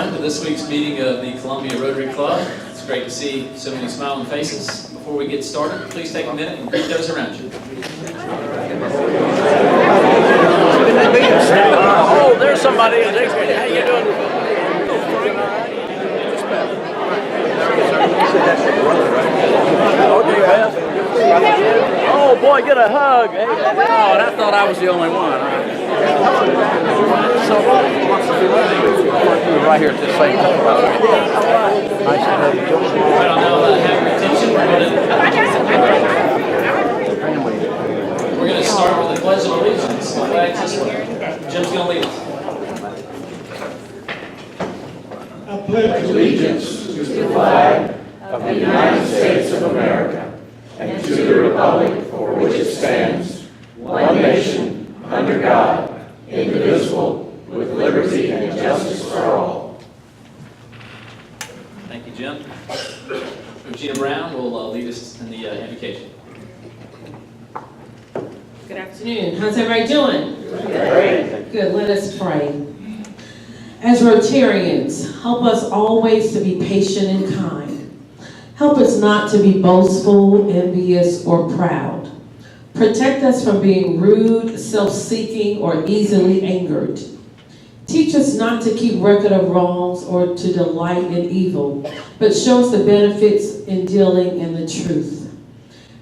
everyone to this week's meeting of the Columbia Rotary Club. It's great to see so many smiling faces. Before we get started, please take a minute and greet those around you. Oh, there's somebody. How you doing? Oh boy, get a hug. Hey, oh, and I thought I was the only one. Right here at the same time. Nice to have you. Right on now, have your attention. We're going to start with the Pledge of Allegiance. The flag's this way. Jim's going to lead us. I pledge allegiance to the flag of the United States of America and to the republic for which it stands, one nation, under God, indivisible, with liberty and justice for all. Thank you, Jim. Regina Brown will lead us in the invocation. Good afternoon. How's everybody doing? Great. Good. Let us pray. As Rotarians, help us always to be patient and kind. Help us not to be boastful, envious, or proud. Protect us from being rude, self-seeking, or easily angered. Teach us not to keep record of wrongs or to delight in evil, but show us the benefits in dealing in the truth.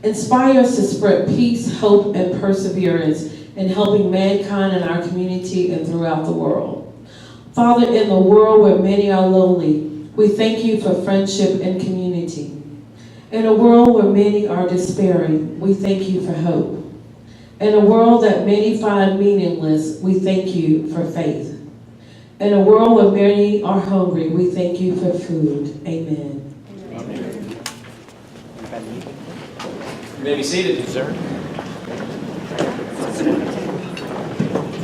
Inspire us to spread peace, hope, and perseverance in helping mankind in our community and throughout the world. Father, in a world where many are lonely, we thank you for friendship and community. In a world where many are despairing, we thank you for hope. In a world that many find meaningless, we thank you for faith. In a world where many are hungry, we thank you for food. Amen. Amen. You may be seated, sir.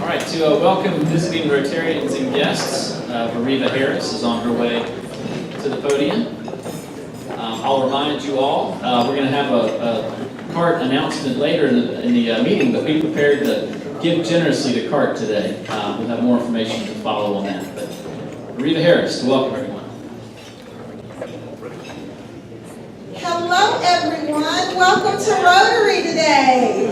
All right, to welcome visiting Rotarians and guests, Mariva Harris is on her way to the podium. I'll remind you all, we're going to have a cart announcement later in the meeting, but be prepared to give generously to CART today. We'll have more information to follow on that. But Mariva Harris, to welcome everyone. Hello, everyone. Welcome to Rotary today.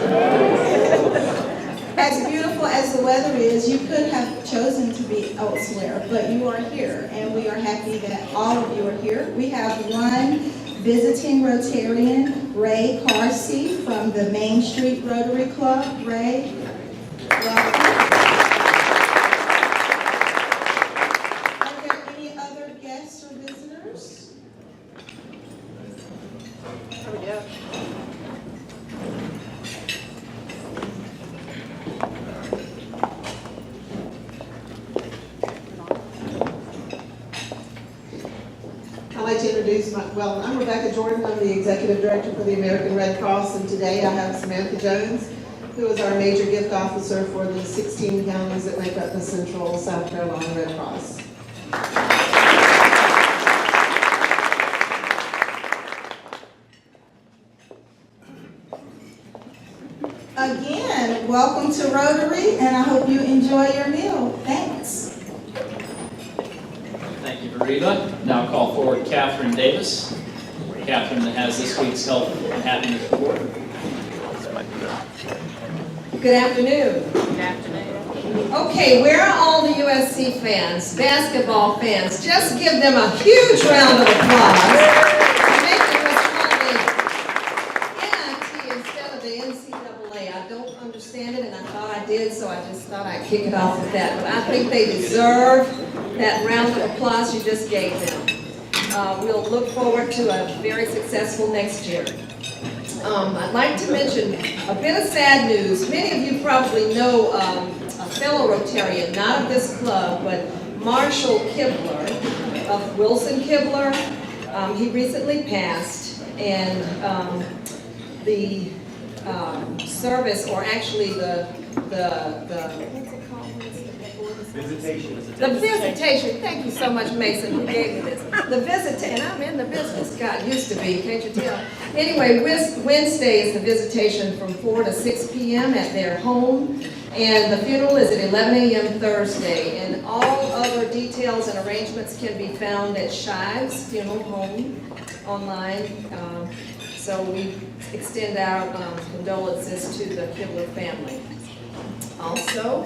As beautiful as the weather is, you could have chosen to be elsewhere, but you are here, and we are happy that all of you are here. We have one visiting Rotarian, Ray Carsey from the Main Street Rotary Club. Ray, welcome. Are there any other guests or visitors? There we go. I'd like to introduce I'm Rebecca Jordan. I'm the Executive Director for the American Red Cross, and today I have Samantha Jones, who is our Major Gift Officer for the 16 counties that make up the Central South Carolina Red Cross. Again, welcome to Rotary, and I hope you enjoy your meal. Thanks. Thank you, Mariva. Now I'll call forward Catherine Davis. Catherine has this week's Health and Happiness Report. Good afternoon. Good afternoon. Okay, where are all the USC fans, basketball fans? Just give them a huge round of applause. Make them call the NIT instead of the NCAA. I don't understand it, and I thought I did, so I just thought I'd kick it off with that. But I think they deserve that round of applause you just gave them. We'll look forward to a very successful next year. I'd like to mention a bit of sad news. Many of you probably know a fellow Rotarian, not of this club, but Marshall Kibler of Wilson Kibler. He recently passed, and the service, or actually the what's it called? The visitation, thank you so much, Mason, who gave me this. The visitation, I'm in the business, God, used to be, can't you tell? Anyway, Wednesday is the visitation from 4 to 6 p.m. at their home, and the funeral is at 11 a.m. Thursday. And all other details and arrangements can be found at Shives Funeral Home online. So we extend our condolences to the Kibler family. Also,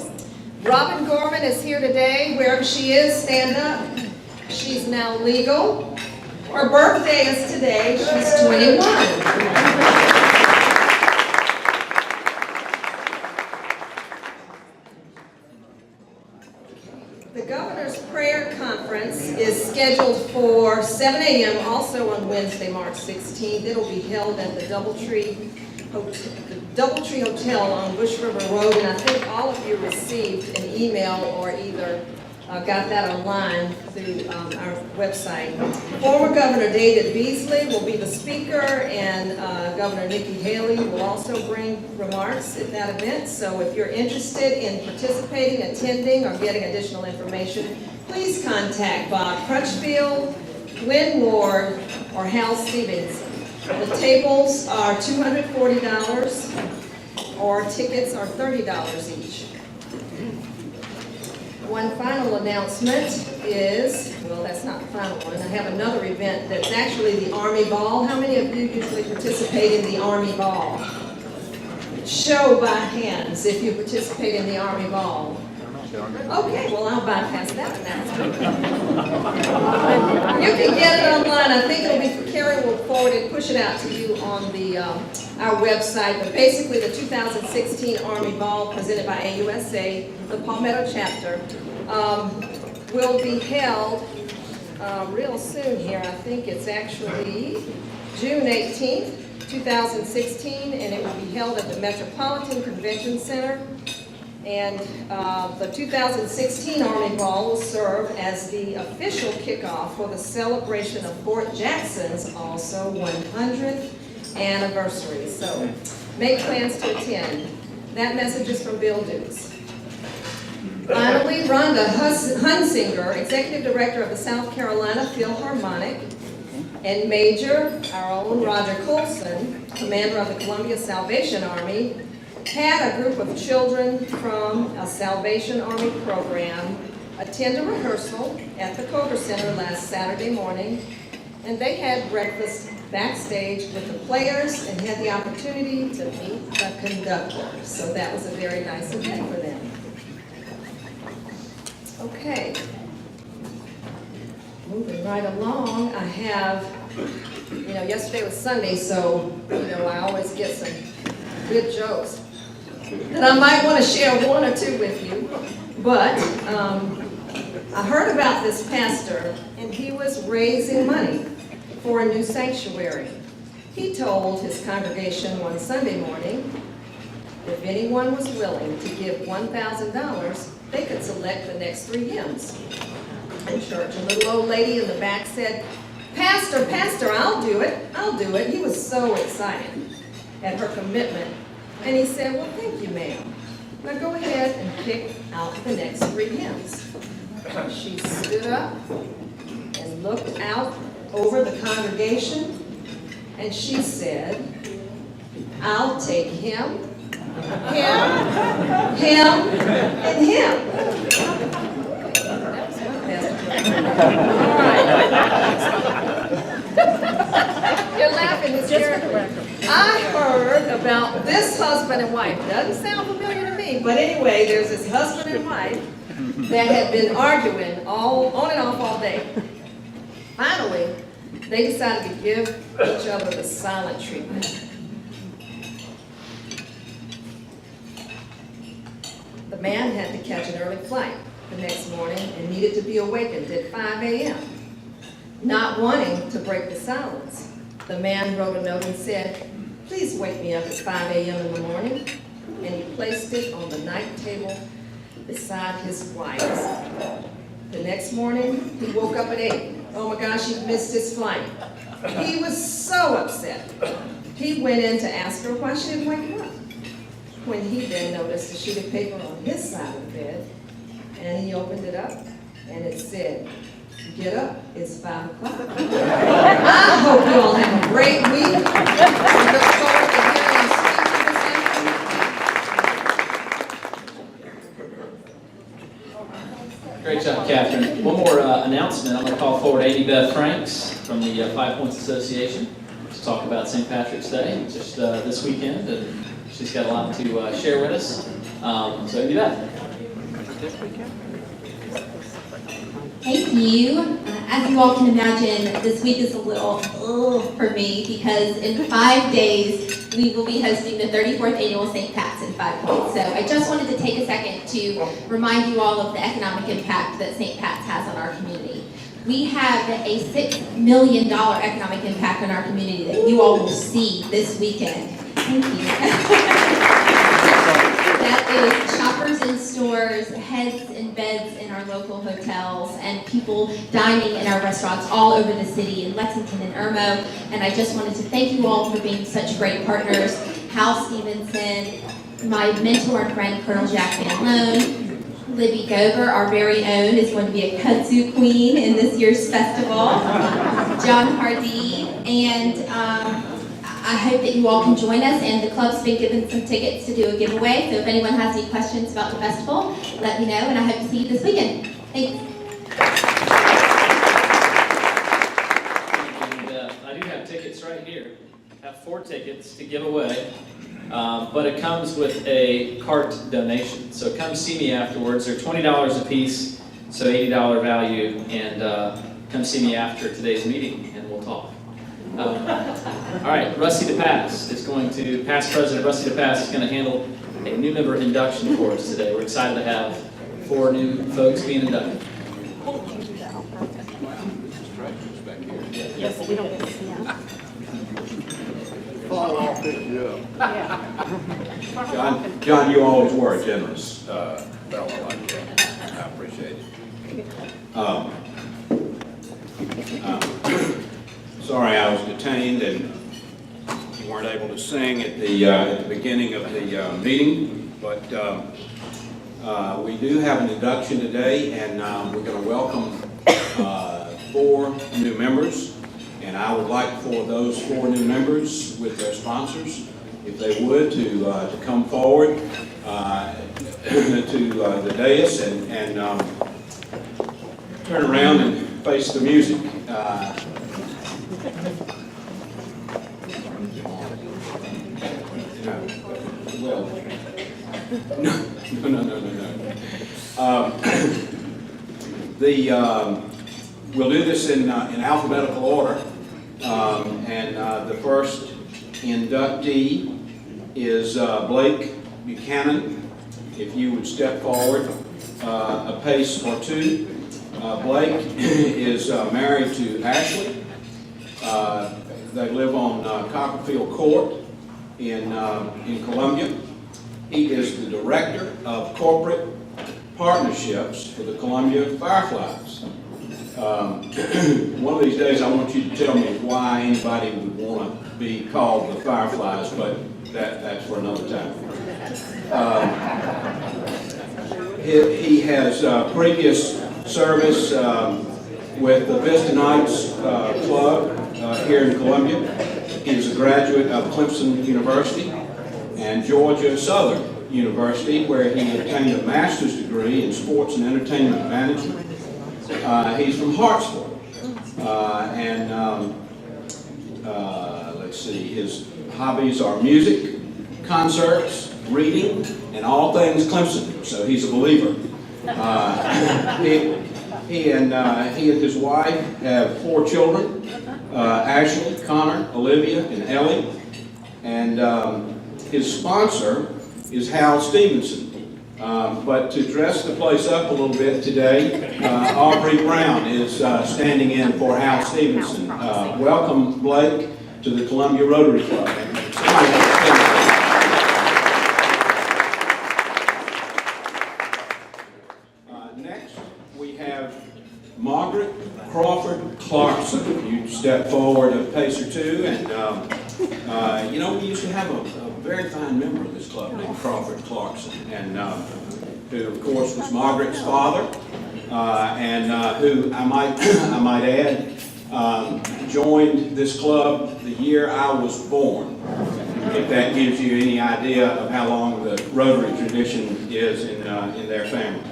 Robin Gorman is here today. Wherever she is, stand up. She's now legal. Her birthday is today. She's 21. The Governor's Prayer Conference is scheduled for 7 a.m. also on Wednesday, March 16th. It'll be held at the Doubletree Hotel on Bush River Road, and I think all of you received an email or either got that online through our website. Former Governor David Beasley will be the speaker, and Governor Nikki Haley will also bring remarks at that event. So if you're interested in participating, attending, or getting additional information, please contact Bob Crutchfield, Glenn Ward, or Hal Stevens. The tables are $240, or tickets are $30 each. One final announcement is, well, that's not the final one. I have another event that's actually the Army Ball. How many of you usually participate in the Army Ball? Show by hands if you participate in the Army Ball. Okay, well, I'll bypass that announcement. You can get it online. I think it'll be, Carrie will forward and push it out to you on the our website. But basically, the 2016 Army Ball presented by AUSA, the Palmetto chapter, will be held real soon here. I think it's actually June 18th, 2016, and it will be held at the Metropolitan Convention Center. And the 2016 Army Ball will serve as the official kickoff for the celebration of Fort Jackson's also 100th anniversary. So make plans to attend. That message is from Bill Dukes. Finally, Rhonda Hunsinger, Executive Director of the South Carolina Philharmonic, and Major, our own Roger Colson, Commander of the Columbia Salvation Army, had a group of children from a Salvation Army program attend a rehearsal at the Coger Center last Saturday morning, and they had breakfast backstage with the players and had the opportunity to meet the conductor. So that was a very nice event for them. Okay. Moving right along, I have, yesterday was Sunday, so, I always get some good jokes that I might want to share one or two with you. But I heard about this pastor, and he was raising money for a new sanctuary. He told his congregation one Sunday morning, if anyone was willing to give $1,000, they could select the next 3 hymns. In church, a little old lady in the back said, Pastor, I'll do it. He was so excited at her commitment. And he said, well, thank you, ma'am. Now go ahead and pick out the next 3 hymns. She stood up and looked out over the congregation, and she said, I'll take him, and him. That was my best. All right. You're laughing, Miss Jerry. I heard about this husband and wife. Doesn't sound familiar to me, but anyway, there's this husband and wife that had been arguing all on and off all day. Finally, they decided to give each other the silent treatment. The man had to catch an early flight the next morning and needed to be awakened at 5 a.m. Not wanting to break the silence, the man wrote a note and said, please wake me up at 5 a.m. in the morning. And he placed it on the night table beside his wife's. The next morning, he woke up at 8. Oh my gosh, he missed his flight. He was so upset. He went in to ask her why she didn't wake him up. When he then noticed a sheet of paper on his side of the bed, And he opened it up, and it said, "Get up, it's 5 o'clock." I hope you all have a great week. We look forward to hearing you speak to this information. Great job, Catherine. One more announcement. I'm going to call forward Amy Beth Franks from the 5 Points Association to talk about St. Patrick's Day just this weekend, and she's got a lot to share with us. So Amy Beth. Thank you. As you all can imagine, this week is a little for me because in 5 days we will be hosting the 34th annual St. Pat's in 5 Points. So I just wanted to take a second to remind you all of the economic impact that St. Pat's has on our community. We have a $6 million economic impact on our community that you all will see this weekend. Thank you. That is shoppers in stores, heads in beds in our local hotels, and people dining in our restaurants all over the city in Lexington and Irmo. And I just wanted to thank you all for being such great partners. Hal Stevenson, my mentor and friend, Colonel Jack Van Loan, Libby Gover, our very own, is going to be a kudzu queen in this year's festival, John Hardee, and I hope that you all can join us, and the club's been given some tickets to do a giveaway, so if anyone has any questions about the festival, let me know, and I hope to see you this weekend. Thanks. And I do have tickets right here. I have 4 tickets to give away, but it comes with a cart donation. So come see me afterwards. They're $20 a piece, so $80 value, and come see me after today's meeting, and we'll talk. All right, Rusty DePass is going to, past president Rusty DePass is going to handle a new member induction for us today. We're excited to have 4 new folks being inducted. Yes, we don't get to see them. John, you always were a generous fellow like that. I appreciate it. Sorry I was detained and you weren't able to sing at the beginning of the meeting, but we do have an induction today, and we're going to welcome 4 new members. And I would like for those 4 new members with their sponsors, if they would, to come forward to the dais and turn around and face the music. Well, no. We'll do this in alphabetical order, and the first inductee is Blake Buchanan. If you would step forward a pace or 2. Blake is married to Ashley. They live on Copperfield Court in Columbia. He is the Director of Corporate Partnerships for the Columbia Fireflies. One of these days I want you to tell me why anybody would want to be called the Fireflies, but that's for another time. He has previous service with the Vista Knights Club here in Columbia. He is a graduate of Clemson University and Georgia Southern University, where he obtained a master's degree in sports and entertainment management. He's from Hartsville, let's see, his hobbies are music, concerts, reading, and all things Clemson, so he's a believer. He and his wife have 4 children, Ashley, Connor, Olivia, and Ellie, and his sponsor is Hal Stevenson. But to dress the place up a little bit today, Aubrey Brown is standing in for Hal Stevenson. Welcome, Blake, to the Columbia Rotary Club. Next, we have Margaret Crawford Clarkson. You step forward a pace or 2, and we used to have a very fine member of this club named Crawford Clarkson, and who of course was Margaret's father, and who I might add joined this club the year I was born. If that gives you any idea of how long the Rotary tradition is in their family.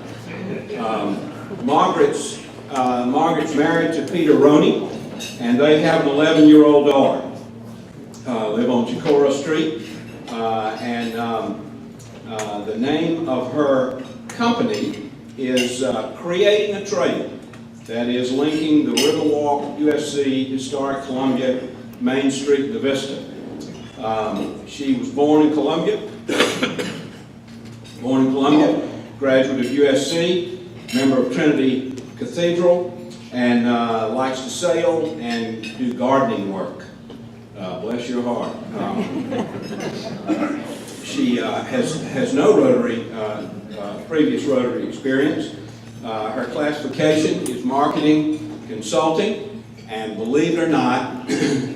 Margaret's married to Peter Roney, and they have an 11-year-old daughter. Live on Chicora Street, and the name of her company is Creating a Trail, that is linking the Riverwalk, USC, Historic Columbia, Main Street, the Vista. She was born in Columbia, graduate of USC, member of Trinity Cathedral, and likes to sail and do gardening work. Bless your heart. She has no Rotary, previous Rotary experience. Her classification is marketing consulting, and believe it or not,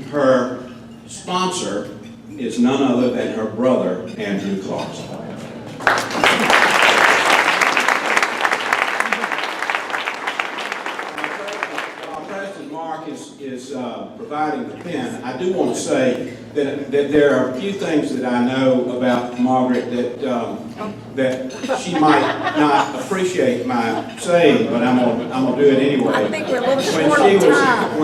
her sponsor is none other than her brother, Andrew Clarkson. Is providing the pen. I do want to say that there are a few things that I know about Margaret that she might not appreciate my saying, but I'm gonna do it anyway. I think we're a little short on time.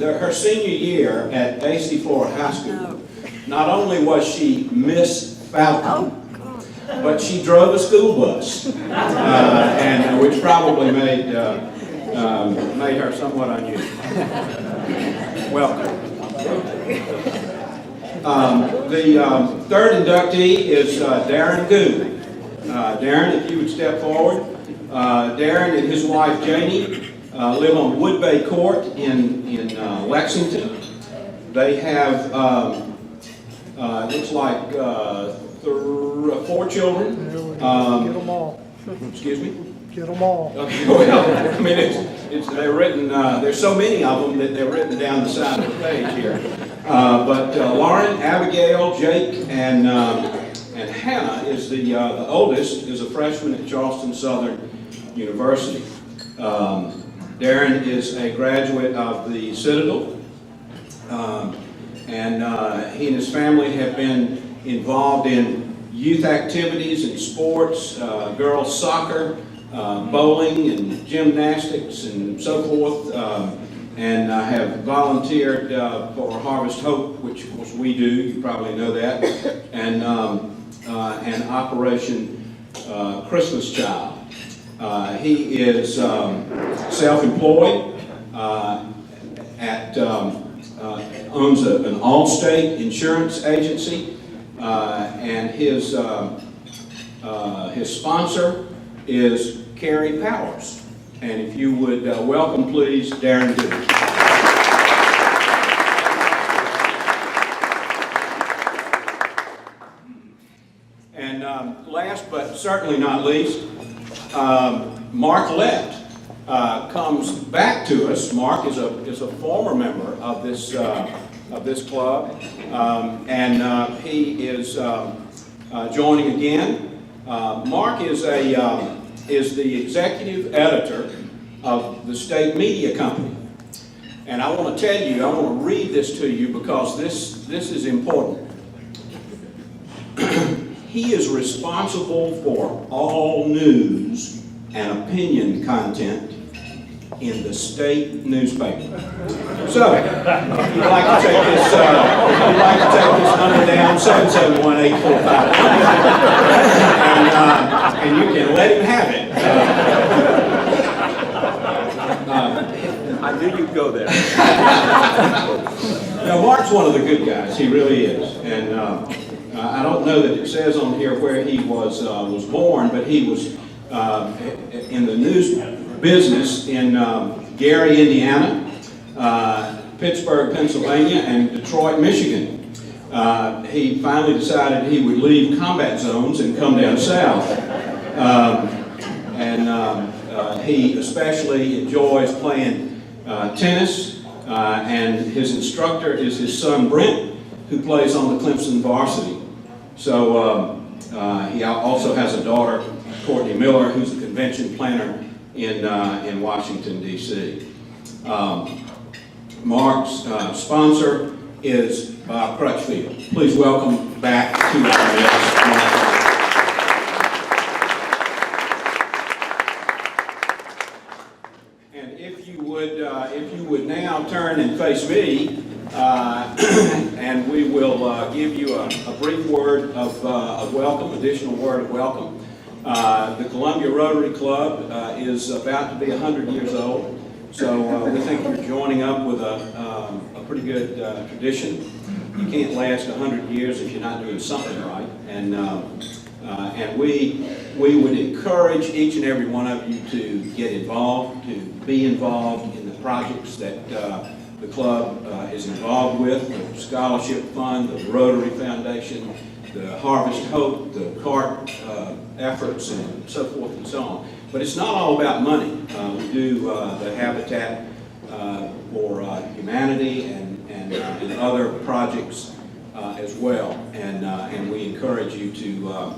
Her senior year at AC Florida High School, not only was she Miss Falcon, but she drove a school bus, and which probably made her somewhat unusual. Welcome. The third inductee is Darren Goode. Darren, if you would step forward. Darren and his wife Janie live on Wood Bay Court in Lexington. They have, looks like 4 children. Get them all. Excuse me? Get them all. Okay, well, I mean, they're written, there's so many of them that they're written down the side of the page here. But Lauren, Abigail, Jake, and Hannah is the oldest, is a freshman at Charleston Southern University. Darren is a graduate of the Citadel, and he and his family have been involved in youth activities and sports, girls soccer, bowling and gymnastics and so forth, and I have volunteered for Harvest Hope, which of course we do, you probably know that, and Operation Christmas Child. He is self-employed, owns an Allstate insurance agency, and his sponsor is Carrie Powers. And if you would welcome, please, Darren Goode. And last but certainly not least, Mark Lett comes back to us. Mark is a former member of this club, and he is joining again. Mark is the executive editor of the state media company. And I want to tell you, I want to read this to you because this is important. He is responsible for all news and opinion content in the state newspaper. So, if you'd like to take this, number down, 771-845, and you can let him have it. I knew you'd go there. Now, Mark's one of the good guys. He really is, and I don't know that it says on here where he was born, but he was in the news business in Gary, Indiana, Pittsburgh, Pennsylvania, and Detroit, Michigan. He finally decided he would leave combat zones and come down south. He especially enjoys playing tennis, and his instructor is his son Brent, who plays on the Clemson varsity. So He also has a daughter, Courtney Miller, who's a convention planner in Washington, D.C. Mark's sponsor is Bob Crutchfield. Please welcome back to our midst. And if you would now turn and face me, and we will give you a brief word of welcome, additional word of welcome. The Columbia Rotary Club is about to be 100 years old, so we think you're joining up with a pretty good tradition. You can't last 100 years if you're not doing something right, and we would encourage each and every one of you to get involved, to be involved in the projects that the club is involved with, the Scholarship Fund, the Rotary Foundation, the Harvest Hope, the CART efforts, and so forth and so on. But it's not all about money. We do the Habitat for Humanity and other projects as well, and we encourage you to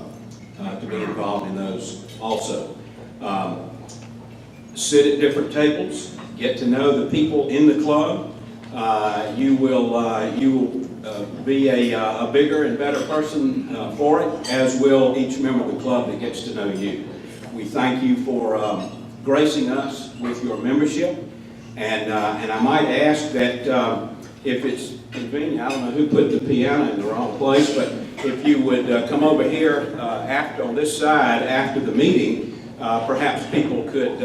be involved in those also. Sit at different tables, get to know the people in the club. You will be a bigger and better person for it, as will each member of the club that gets to know you. We thank you for gracing us with your membership, and I might ask that if it's convenient, I don't know who put the piano in the wrong place, but if you would come over here on this side after the meeting, perhaps people could,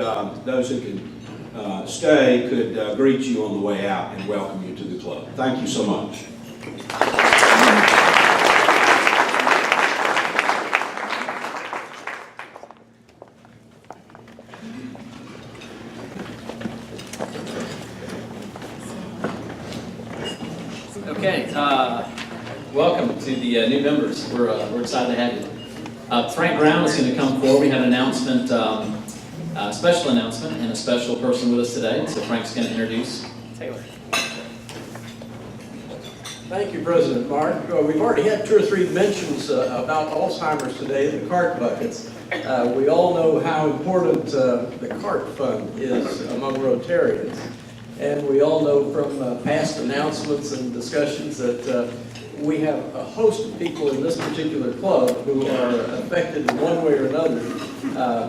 those who can stay, could greet you on the way out and welcome you to the club. Thank you so much. Okay, welcome to the new members. We're excited to have you. Frank Brown is going to come forward. We have an announcement, a special announcement, and a special person with us today. So Frank's going to introduce Taylor. Thank you, President Mark. We've already had 2 or 3 mentions about Alzheimer's today, the CART buckets. We all know how important the CART fund is among Rotarians. And we all know from past announcements and discussions that we have a host of people in this particular club who are affected in one way or another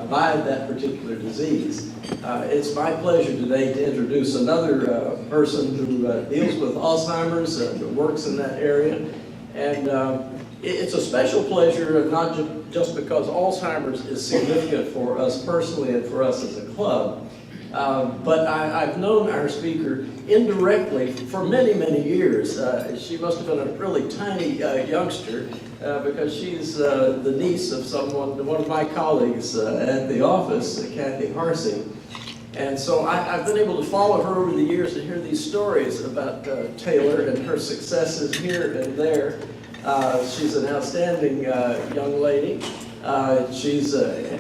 by that particular disease. It's my pleasure today to introduce another person who deals with Alzheimer's, who works in that area. And it's a special pleasure, not just because Alzheimer's is significant for us personally and for us as a club, but I've known our speaker indirectly for many, many years. She must have been a really tiny youngster because she's the niece of one of my colleagues at the office, Kathy Harsey. And so I've been able to follow her over the years and hear these stories about Taylor and her successes here and there. She's an outstanding young lady. She's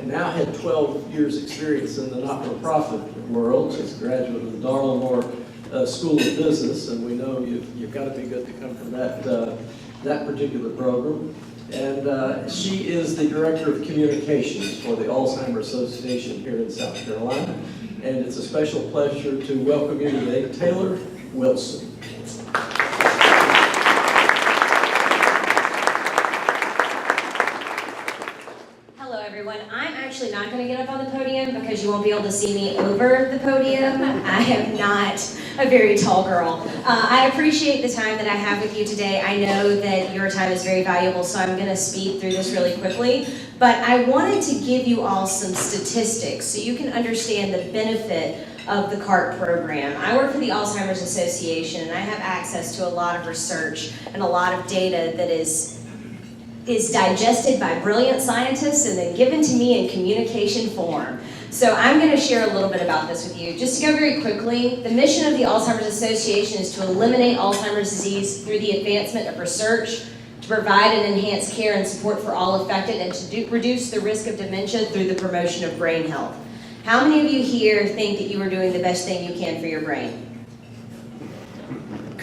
now had 12 years experience in the not-for-profit world. She's a graduate of the Darla School of Business, and we know you've got to be good to come from that particular program. And she is the Director of Communications for the Alzheimer's Association here in South Carolina. And it's a special pleasure to welcome you today, Taylor Wilson. I'm actually not going to get up on the podium because you won't be able to see me over the podium. I am not a very tall girl. I appreciate the time that I have with you today. I know that your time is very valuable, so I'm going to speed through this really quickly. But I wanted to give you all some statistics so you can understand the benefit of the CART program. I work for the Alzheimer's Association, and I have access to a lot of research and a lot of data that is digested by brilliant scientists and then given to me in communication form. So I'm going to share a little bit about this with you. Just to go very quickly, the mission of the Alzheimer's Association is to eliminate Alzheimer's disease through the advancement of research, to provide and enhance care and support for all affected, and to reduce the risk of dementia through the promotion of brain health. How many of you here think that you are doing the best thing you can for your brain?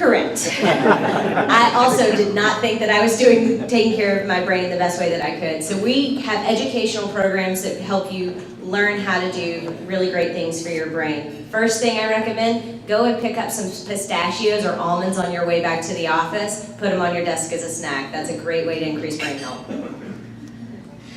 Correct. I also did not think that I was taking care of my brain the best way that I could. So we have educational programs that help you learn how to do really great things for your brain. First thing I recommend, go and pick up some pistachios or almonds on your way back to the office. Put them on your desk as a snack. That's a great way to increase brain health.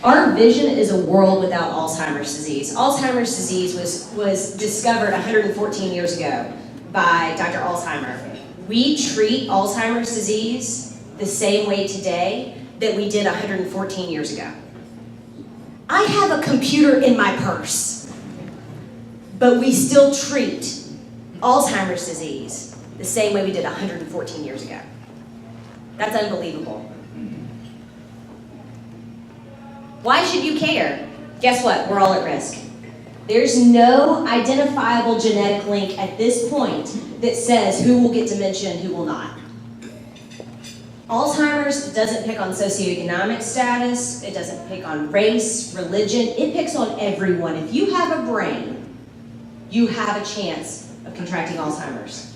Our vision is a world without Alzheimer's disease. Alzheimer's disease was discovered 114 years ago by Dr. Alzheimer. We treat Alzheimer's disease the same way today that we did 114 years ago. I have a computer in my purse, but we still treat Alzheimer's disease the same way we did 114 years ago. That's unbelievable. Why should you care? Guess what? We're all at risk. There's no identifiable genetic link at this point that says who will get dementia and who will not. Alzheimer's doesn't pick on socioeconomic status, it doesn't pick on race, religion, it picks on everyone. If you have a brain, you have a chance of contracting Alzheimer's.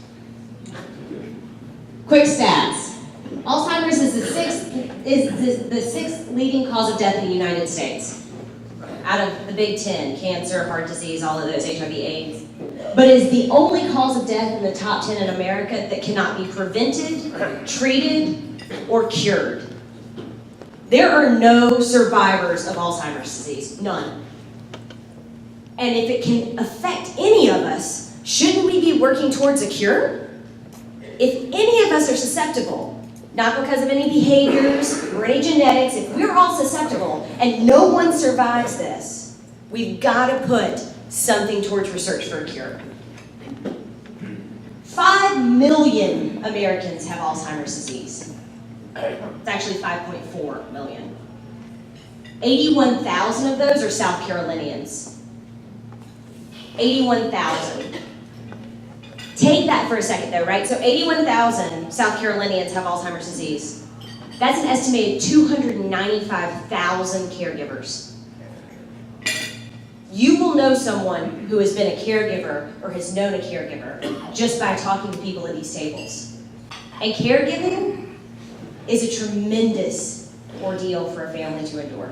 Quick stats. Alzheimer's is the sixth leading cause of death in the United States. Out of the big 10, cancer, heart disease, all of those, HIV, AIDS. But is the only cause of death in the top 10 in America that cannot be prevented, treated, or cured. There are no survivors of Alzheimer's disease, none. And if it can affect any of us, shouldn't we be working towards a cure? If any of us are susceptible, not because of any behaviors or any genetics, if we're all susceptible and no one survives this, we've got to put something towards research for a cure. 5 million Americans have Alzheimer's disease. It's actually 5.4 million. 81,000 of those are South Carolinians. 81,000. Take that for a second though, right? So 81,000 South Carolinians have Alzheimer's disease. That's an estimated 295,000 caregivers. You will know someone who has been a caregiver or has known a caregiver just by talking to people at these tables. And caregiving is a tremendous ordeal for a family to endure.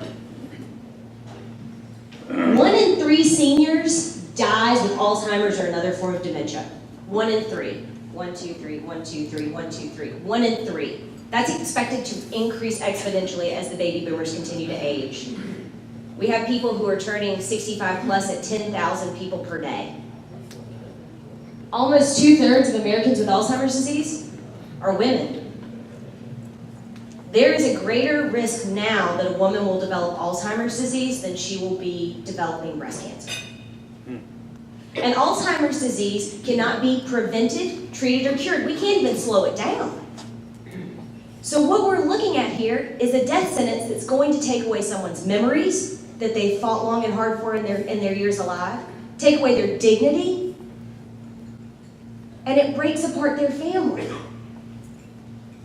1 in 3 seniors dies with Alzheimer's or another form of dementia. 1 in 3. 1, 2, 3, 1, 2, 3, 1, 2, 3. 1 in 3. That's expected to increase exponentially as the baby boomers continue to age. We have people who are turning 65 plus at 10,000 people per day. Almost 2/3 of Americans with Alzheimer's disease are women. There is a greater risk now that a woman will develop Alzheimer's disease than she will be developing breast cancer. And Alzheimer's disease cannot be prevented, treated, or cured. We can't even slow it down. So what we're looking at here is a death sentence that's going to take away someone's memories that they fought long and hard for in their years alive, take away their dignity, and it breaks apart their family.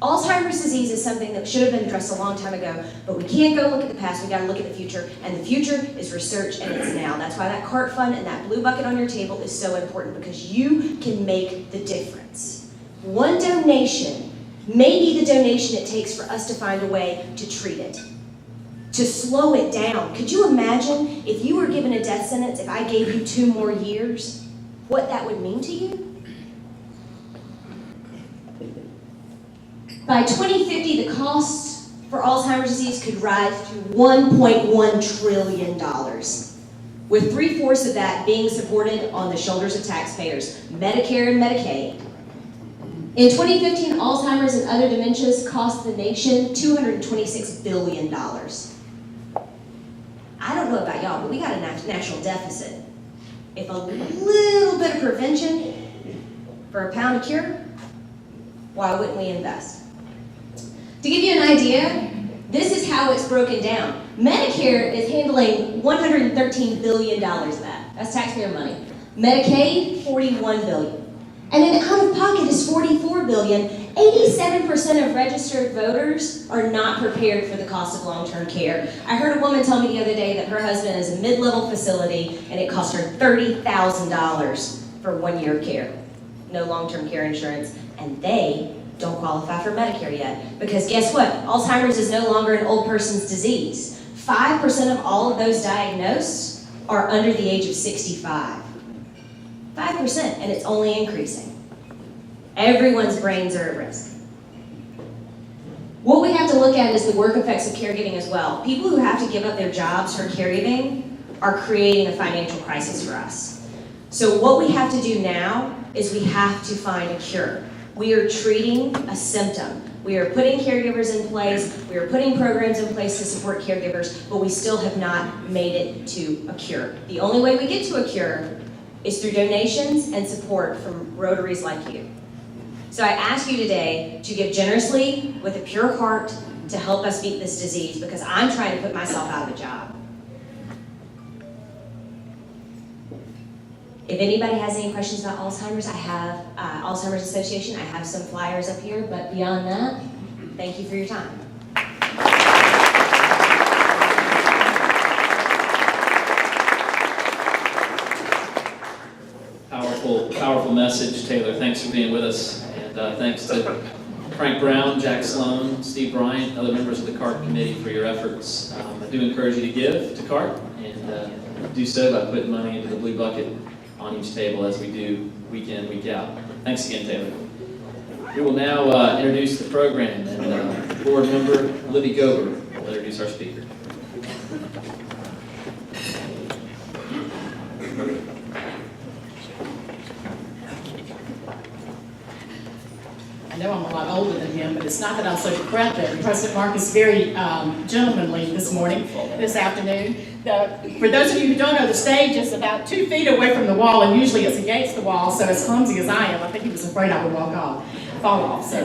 Alzheimer's disease is something that should have been addressed a long time ago, but we can't go look at the past, we gotta look at the future, and the future is research and it's now. That's why that CART fund and that blue bucket on your table is so important, because you can make the difference. One donation may be the donation it takes for us to find a way to treat it, to slow it down. Could you imagine if you were given a death sentence, if I gave you 2 more years, what that would mean to you? By 2050, the costs for Alzheimer's disease could rise to $1.1 trillion, with 3/4 of that being supported on the shoulders of taxpayers, Medicare and Medicaid. In 2015, Alzheimer's and other dementias cost the nation $226 billion. I don't know about y'all, but we got a national deficit. If a little bit of prevention for a pound of cure, why wouldn't we invest? To give you an idea, this is how it's broken down. Medicare is handling $113 billion of that. That's taxpayer money. Medicaid, $41 billion. And then out of pocket is $44 billion. 87% of registered voters are not prepared for the cost of long-term care. I heard a woman tell me the other day that her husband is a mid-level facility and it cost her $30,000 for 1 year of care. No long-term care insurance. and they don't qualify for Medicare yet. Because guess what? Alzheimer's is no longer an old person's disease. 5% of all of those diagnosed are under the age of 65. 5%, and it's only increasing. Everyone's brains are at risk. What we have to look at is the work effects of caregiving as well. People who have to give up their jobs for caregiving are creating a financial crisis for us. So what we have to do now is we have to find a cure. We are treating a symptom. We are putting caregivers in place, we are putting programs in place to support caregivers, but we still have not made it to a cure. The only way we get to a cure is through donations and support from Rotaries like you. So I ask you today to give generously with a pure heart to help us beat this disease, because I'm trying to put myself out of a job. If anybody has any questions about Alzheimer's, I have Alzheimer's Association. I have some flyers up here, but beyond that, thank you for your time. Powerful message, Taylor. Thanks for being with us. And thanks to Frank Brown, Jack Sloan, Steve Bryant, other members of the CART committee for your efforts. I do encourage you to give to CART, and do so by putting money into the blue bucket on each table as we do week in, week out. Thanks again, Taylor. We will now introduce the program, and board member Libby Gober will introduce our speaker. I know I'm a lot older than him, but it's not that I'm so decrepit. President Mark is very gentlemanly this afternoon. For those of you who don't know, the stage is about 2 feet away from the wall, and usually it's against the wall, so as clumsy as I am, I think he was afraid I would fall off. So,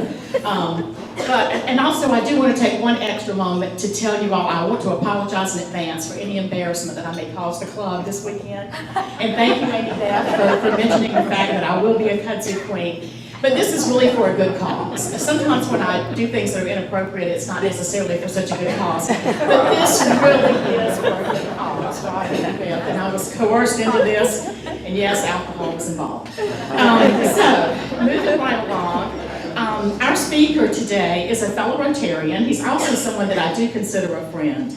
and also I do want to take one extra moment to tell you all, I want to apologize in advance for any embarrassment that I may cause the club this weekend. And thank you, Amy Beth, for mentioning the fact that I will be a kudzu queen. But this is really for a good cause. Sometimes when I do things that are inappropriate, it's not necessarily for such a good cause. But this really is for a good cause, right? And I was coerced into this, and yes, alcohol was involved. So, moving right along, our speaker today is a fellow Rotarian. He's also someone that I do consider a friend.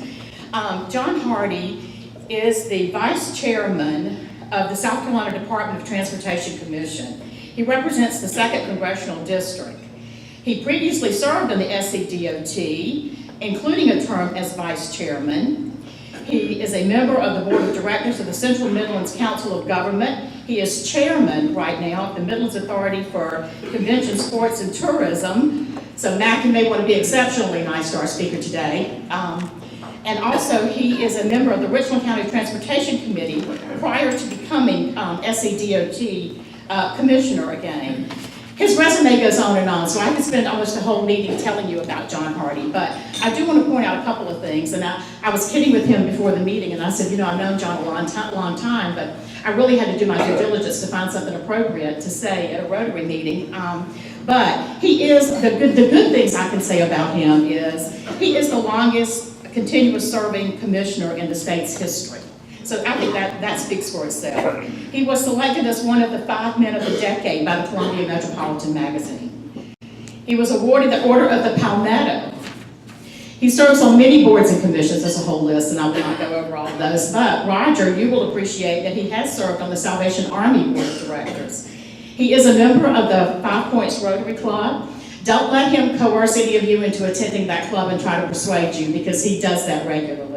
John Hardee is the vice chairman of the South Carolina Department of Transportation Commission. He represents the 2nd Congressional District. He previously served in the SCDOT, including a term as vice chairman. He is a member of the board of directors of the Central Midlands Council of Government. He is chairman right now of the Midlands Authority for Convention, Sports, and Tourism. So Mac, you may want to be exceptionally nice to our speaker today. And also he is a member of the Richland County Transportation Committee prior to becoming SCDOT commissioner again. His resume goes on and on, so I could spend almost the whole meeting telling you about John Hardee, but I do want to point out a couple of things. And I was kidding with him before the meeting, and I said, you know, I've known John a long time, but I really had to do my due diligence to find something appropriate to say at a Rotary meeting. But he is, the good things I can say about him is, he is the longest continuous serving commissioner in the state's history. So I think that speaks for itself. He was selected as one of the 5 men of the decade by the Columbia Metropolitan Magazine. He was awarded the Order of the Palmetto. He serves on many boards and commissions. There's a whole list, and I will not go over all of those. But Roger, you will appreciate that he has served on the Salvation Army Board of Directors. He is a member of the 5 Points Rotary Club. Don't let him coerce any of you into attending that club and try to persuade you, because he does that regularly.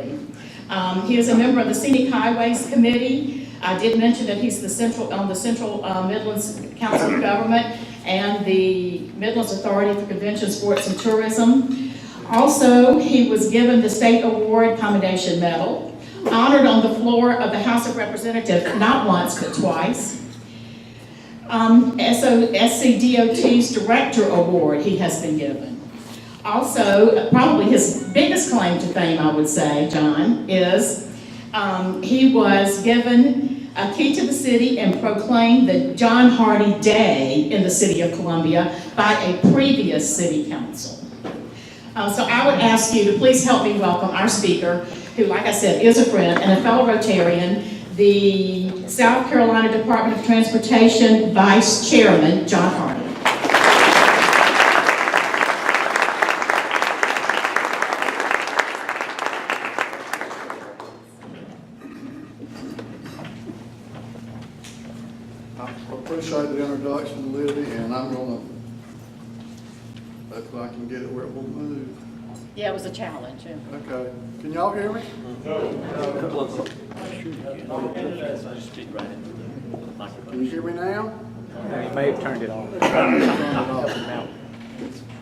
He is a member of the Scenic Highways Committee. I did mention that he's on the Central Midlands Council of Government and the Midlands Authority for Convention, Sports, and Tourism. Also, he was given the State Award Commendation Medal, honored on the floor of the House of Representatives not once but twice. SCDOT's Director Award he has been given. Also, probably his biggest claim to fame, I would say, John, is he was given a key to the city and proclaimed the John Hardee Day in the city of Columbia by a previous city council. So I would ask you to please help me welcome our speaker, who, like I said, is a friend and a fellow Rotarian, the South Carolina Department of Transportation Vice Chairman, John Hardee. appreciate the introduction, Liddy, and I'm gonna, hopefully I can get it where it will move. Yeah, it was a challenge. Yeah. Okay, can y'all hear me? Can you hear me now? You may have turned it on.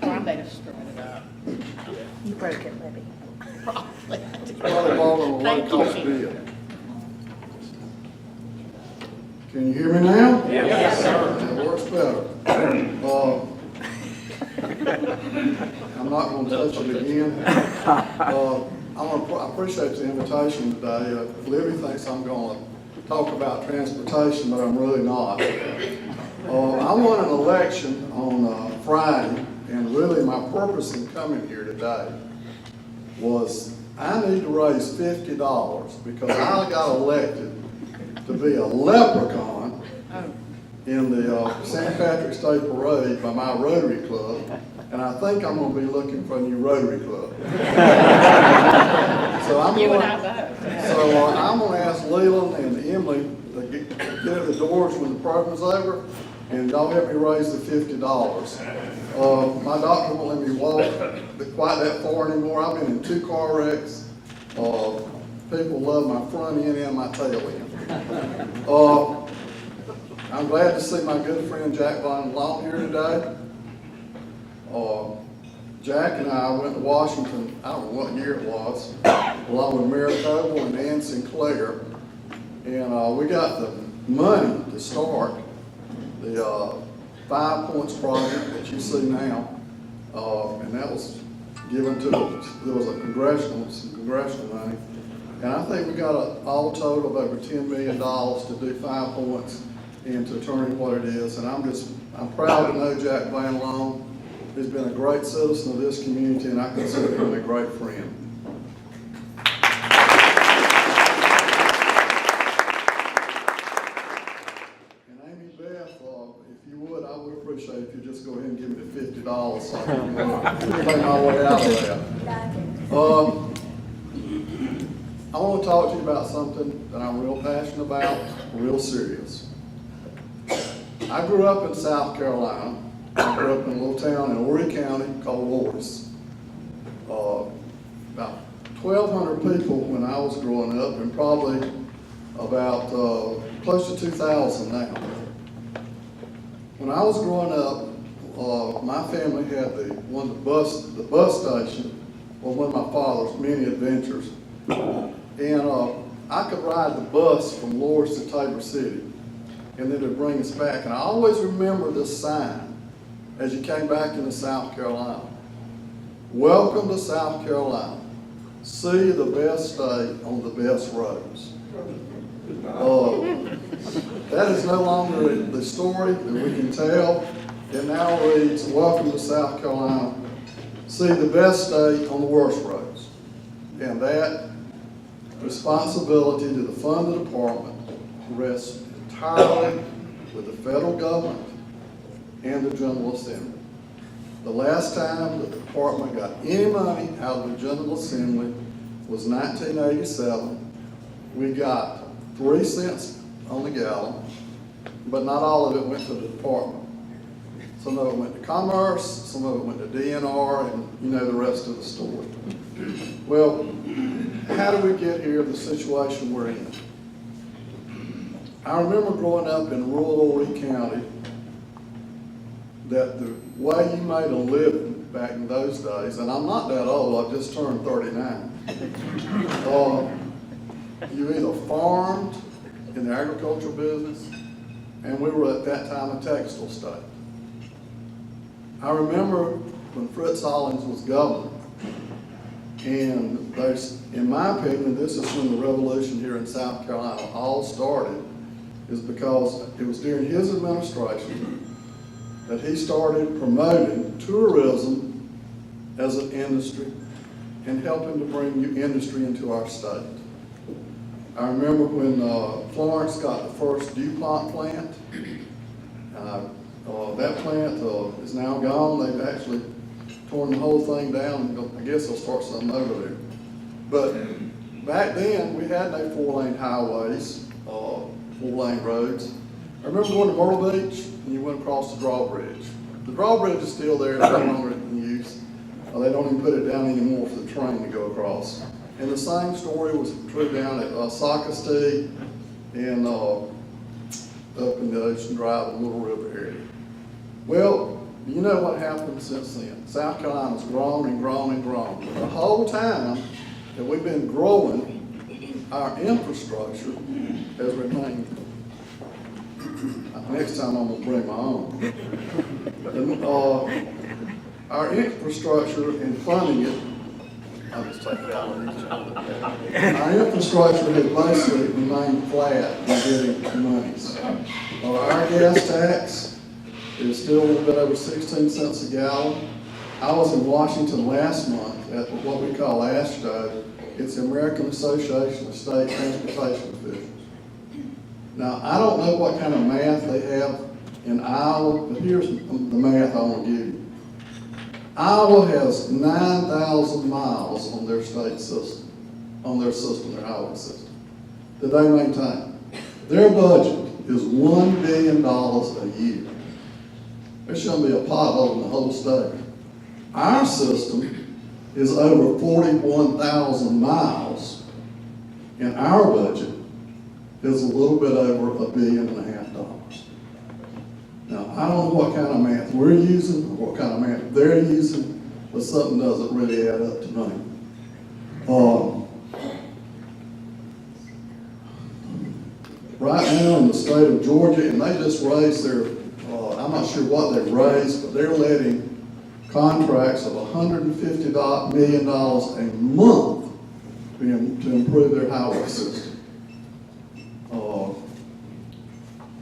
Oh, I may have screwed it up. You broke it, Libby. Probably. Probably bought on a Thank you, low-cost Chief. deal. Can you hear me now? Yes, sir. It works better. I'm not gonna touch it again. I appreciate the invitation today. Libby thinks I'm gonna talk about transportation, but I'm really not. I won an election on Friday, and really my purpose in coming here today was I need to raise $50 because I got elected to be a leprechaun in the St. Patrick's Day Parade by my Rotary Club, and I think I'm going to be looking for a new Rotary Club. So I'm going to ask Leland and Emily to get at the doors when the program's over, and y'all help me raise the $50. My doctor won't let me walk quite that far anymore. I've been in 2 car wrecks. People love my front end and my tail end. I'm glad to see my good friend Jack Von Long here today. Jack and I went to Washington, I don't know what year it was, along with Maricopa and Ann Sinclair. And we got the money to start the 5 Points project that you see now. And that was given to, there was some congressional money. And I think we got an all total of over $10 million to do 5 Points and to turn it what it is. And I'm proud to know Jack Van Loan. He's been a great citizen of this community, and I consider him a great friend. And Amy Beth, if you would, I would appreciate if you just go ahead and give me the $50 so I can pay my way out of that. I want to talk to you about something that I'm real passionate about, real serious. I grew up in South Carolina. I grew up in a little town in Horry County called Loris. About 1,200 people when I was growing up, and probably about close to 2,000 now. When I was growing up, my family had the bus station, or one of my father's many adventures. And I could ride the bus from Loris to Tabor City, and then it'd bring us back. And I always remember this sign as you came back into South Carolina. Welcome to South Carolina. See the best state on the best roads. That is no longer the story that we can tell. It now reads, welcome to South Carolina. See the best state on the worst roads. And that responsibility to the funded department rests entirely with the federal government and the General Assembly. The last time the department got any money out of the General Assembly was 1987. We got 3 cents on the gallon, but not all of it went to the department. Some of it went to Commerce, some of it went to DNR, and you know the rest of the story. Well, how do we get here, the situation we're in? I remember growing up in rural Horry County that the way you made a living back in those days, and I'm not that old, I've just turned 39, you either farmed in the agricultural business, and we were at that time a textile state. I remember when Fritz Hollins was governor, and in my opinion, this is when the revolution here in South Carolina all started, is because it was during his administration that he started promoting tourism as an industry and helping to bring new industry into our state. I remember when Florence got the first DuPont plant. That plant is now gone. They've actually torn the whole thing down. I guess they'll start something over there. But back then, we had no 4-lane highways, 4-lane roads. I remember going to Myrtle Beach, and you went across the drawbridge. The drawbridge is still there, it's no longer in use. They don't even put it down anymore for the train to go across. And the same story was true down at Socastee and up in the Ocean Drive and Little River area. Well, you know what happened since then. South Carolina's grown and grown and grown. The whole time that we've been growing, our infrastructure has remained. Next time I'm gonna bring my own. Our infrastructure and funding it, I'll just take it out. Our infrastructure has basically remained flat in getting monies. Our gas tax is still a little bit over 16 cents a gallon. I was in Washington last month at what we call ASHTO. It's the American Association of State Transportation Officials. Now, I don't know what kind of math they have in Iowa, but here's the math I want to give you. Iowa has 9,000 miles on their state system, their highway system, that they maintain. Their budget is $1 billion a year. There shouldn't be a pothole in the whole state. Our system is over 41,000 miles, and our budget is a little bit over $1.5 billion. Now, I don't know what kind of math we're using, or what kind of math they're using, but something doesn't really add up to me. Right now in the state of Georgia, and they just raised their, I'm not sure what they've raised, but they're letting contracts of $150 million a month to improve their highway system.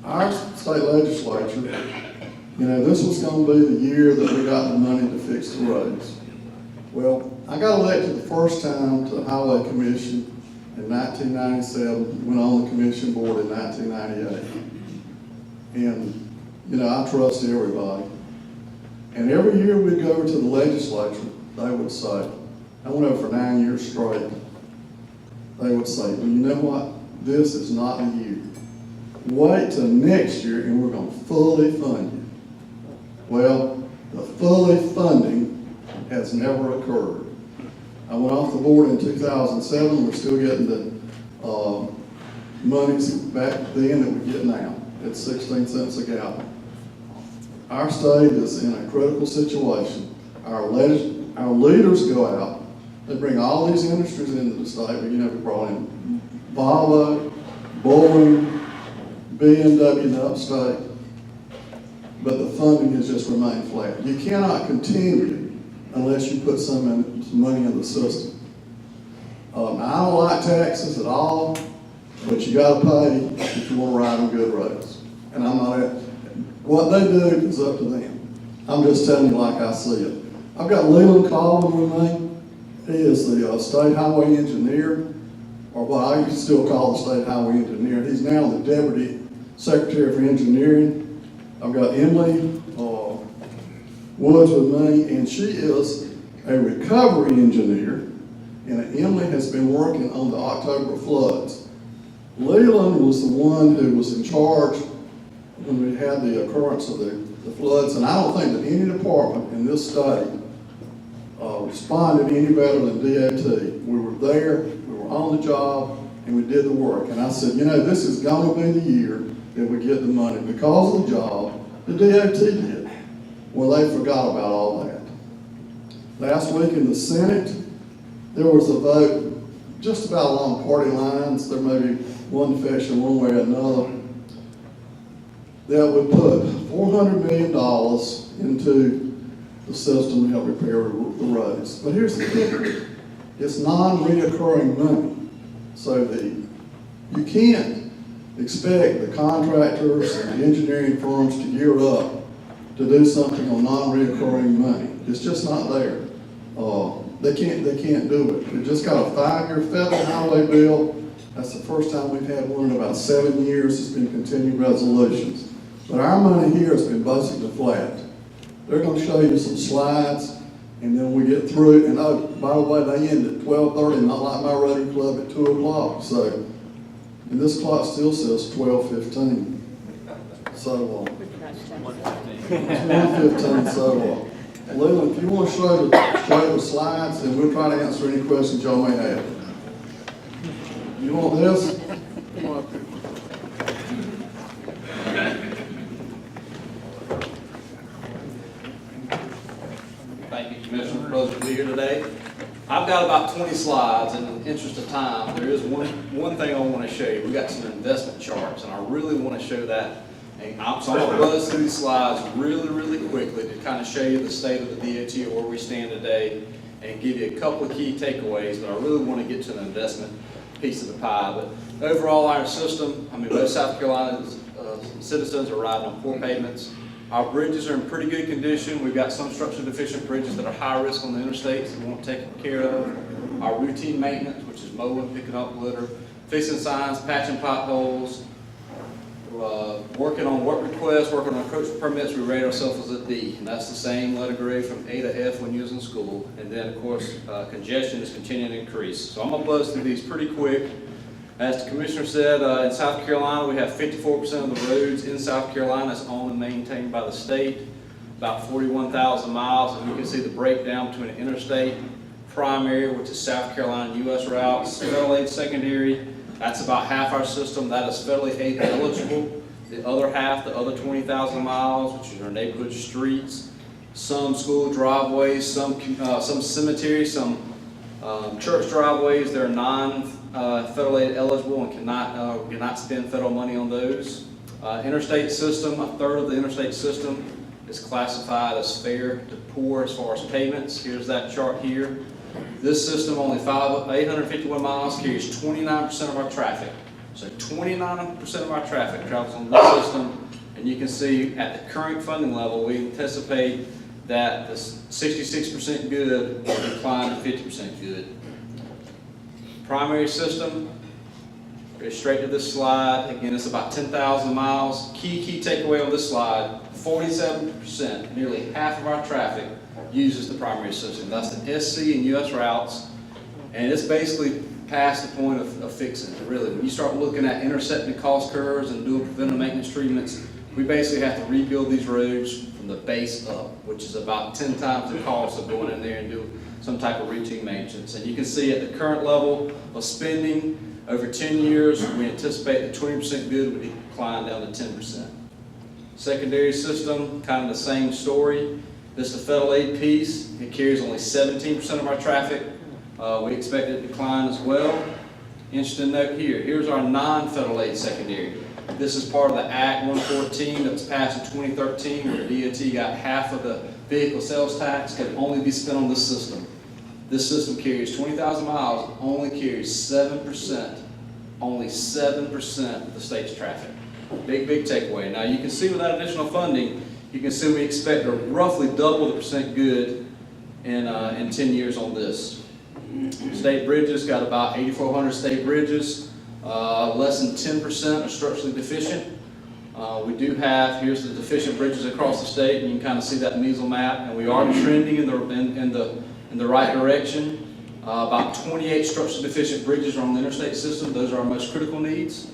Our state legislature, this was going to be the year that we got the money to fix the roads. Well, I got elected the first time to the Highway Commission in 1997, went on the commission board in 1998. And, I trust everybody. And every year we'd go over to the legislature, they would say, I went over for 9 years straight, they would say, well, you know what, this is not a year. Wait till next year and we're going to fully fund you. Well, the fully funding has never occurred. I went off the board in 2007. We're still getting the monies back then that we get now. It's 16 cents a gallon. Our state is in a critical situation. Our leaders go out. They bring all these industries into the state. We brought in Volvo, Boeing, BMW in the upstate, but the funding has just remained flat. You cannot continue unless you put some money in the system. I don't like taxes at all, but you got to pay if you want to ride on good roads. And I'm not at what they do is up to them. I'm just telling you like I see it. I've got Leland Coleman with me. He is the state highway engineer, or what I used to still call the state highway engineer. He's now the deputy secretary for engineering. I've got Emily Woods with me, and she is a recovery engineer, and Emily has been working on the October floods. Leland was the one who was in charge when we had the occurrence of the floods, and I don't think that any department in this state responded any better than DOT. We were there, we were on the job, and we did the work. And I said, this is going to be the year that we get the money because of the job the DOT did. Well, they forgot about all that. Last week in the Senate, there was a vote just about along party lines. There may be one defection one way or another that would put $400 million into the system to help repair the roads. But here's the kicker. It's non-reoccurring money. So you can't expect the contractors and the engineering firms to gear up to do something on non-reoccurring money. It's just not there. They can't do it. We just got a 5-year federal highway bill. That's the first time we've had one in about 7 years. It's been continued resolutions. But our money here has been basically flat. They're going to show you some slides, and then we get through it. And oh, by the way, they end at 12:30, not like my Rotary Club at 2 o'clock. So, and this clock still says 12:15. so long. It's 115, so long. Leland, if you want to show the slides, and we'll try to answer any questions y'all may have. You want this? Come on up here. Thank you, Commissioner, for to be here today. I've got about 20 slides, and in the interest of time, there is one thing I want to show you. We got some investment charts, and I really want to show that. And so I'm going to buzz through these slides really quickly to kind of show you the state of the DOT or where we stand today, and give you a couple of key takeaways. But I really want to get to the investment piece of the pie. But overall, our system, I mean, most South Carolina's citizens are riding on poor pavements. Our bridges are in pretty good condition. We've got some structurally deficient bridges that are high risk on the interstates that we want taken care of. Our routine maintenance, which is mowing, picking up litter, fixing signs, patching potholes, working on work requests, working on approach permits. We rate ourselves as a D, and that's the same letter grade from A to F when you was in school. And then, of course, congestion is continuing to increase. So I'm going to buzz through these pretty quick. As the Commissioner said, in South Carolina, we have 54% of the roads in South Carolina is owned and maintained by the state, about 41,000 miles. And you can see the breakdown between interstate, primary, which is South Carolina U.S. routes, federal aid secondary. That's about half our system. That is federally aid eligible. The other half, the other 20,000 miles, which is our neighborhood streets, some school driveways, some cemeteries, some church driveways. They're non-federal aid eligible and cannot spend federal money on those. Interstate system, a third of the interstate system is classified as fair to poor as far as payments. Here's that chart here. This system, only 851 miles, carries 29% of our traffic. So 29% of our traffic travels on this system, and you can see at the current funding level, we anticipate that the 66% good will decline to 50% good. Primary system, go straight to this slide. Again, it's about 10,000 miles. Key takeaway on this slide, 47%, nearly half of our traffic uses the primary system. That's the SC and US routes, and it's basically past the point of fixing it, really. When you start looking at intersecting the cost curves and doing preventive maintenance treatments, we basically have to rebuild these roads from the base up, which is about 10 times the cost of going in there and doing some type of routine maintenance. And you can see at the current level of spending, over 10 years, we anticipate that 20% good would decline down to 10%. Secondary system, kind of the same story. This is the federal aid piece. It carries only 17% of our traffic. We expect it to decline as well. Interesting note here. Here's our non-federal aid secondary. This is part of the Act 114 that was passed in 2013, where the DOT got half of the vehicle sales tax can only be spent on this system. This system carries 20,000 miles, only carries 7%, only 7% of the state's traffic. Big takeaway. Now you can see with that additional funding, you can see we expect to roughly double the percent good in 10 years on this. State bridges, got about 8,400 state bridges. Less than 10% are structurally deficient. We do have, here's the deficient bridges across the state, and you can kind of see that measle map, and we are trending in the right direction. About 28 structurally deficient bridges are on the interstate system. Those are our most critical needs.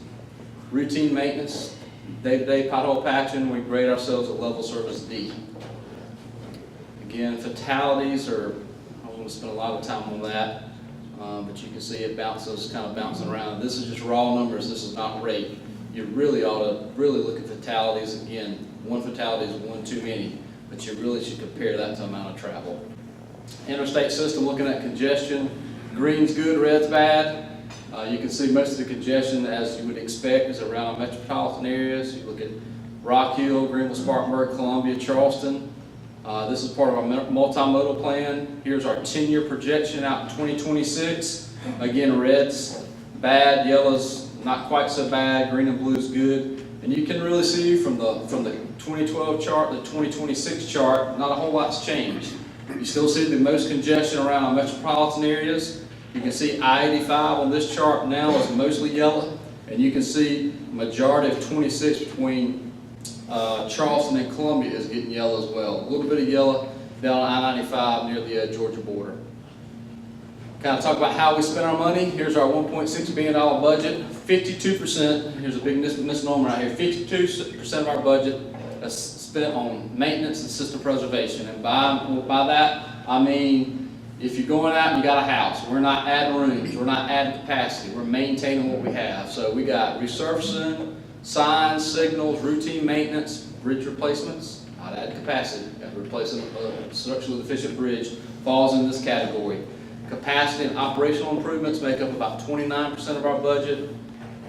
Routine maintenance, day-to-day pothole patching, we grade ourselves at level service D. Again, fatalities are, I don't want to spend a lot of time on that, but you can see it bounces, kind of bouncing around. This is just raw numbers, this is not rate. You really ought to look at fatalities. Again, one fatality is one too many, but you really should compare that to amount of travel. Interstate system, looking at congestion, green's good, red's bad. You can see most of the congestion, as you would expect, is around our metropolitan areas. You look at Rock Hill, Greenville, Spartanburg, Columbia, Charleston. This is part of our multimodal plan. Here's our 10-year projection out in 2026. Again, red's bad, yellow's not quite so bad, green and blue's good. And you can really see from the 2012 chart to the 2026 chart, not a whole lot's changed. You still see the most congestion around our metropolitan areas. You can see I-85 on this chart now is mostly yellow, and you can see majority of 26 between Charleston and Columbia is getting yellow as well. A little bit of yellow down on I-95 near the Georgia border. Kind of talk about how we spend our money. Here's our $1.6 billion budget. 52%, here's a big misnomer right here, 52% of our budget is spent on maintenance and system preservation. And by that, I mean, if you're going out and you got a house, we're not adding rooms, we're not adding capacity, we're maintaining what we have. So we got resurfacing, signs, signals, routine maintenance, bridge replacements, not adding capacity, got to replace a structurally deficient bridge, falls in this category. Capacity and operational improvements make up about 29% of our budget,